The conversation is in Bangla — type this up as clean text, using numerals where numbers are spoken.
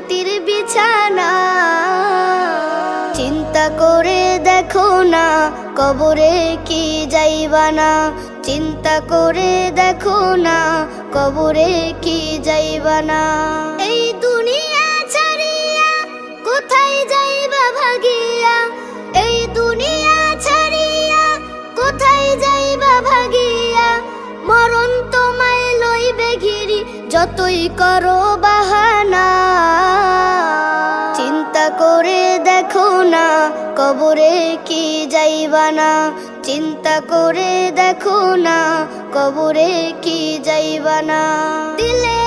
মাটির বিছানা। চিন্তা করে দেখো না কবরে কি যাইবা না, চিন্তা করে দেখো না কবরে কি যাইবা না। এই দুনিয়া ছাড়িয়া কোথায় যাইবা ভাগিয়া, এই দুনিয়া ছাড়িয়া কোথায় যাইবা ভাগিয়া। মরণ তোমায় লইবে ঘিরি যতই করো বাহানা। চিন্তা করে দেখো না কবরে কি যাইবা না, চিন্তা করে দেখো না কবরে কি যাইবা না। দিলে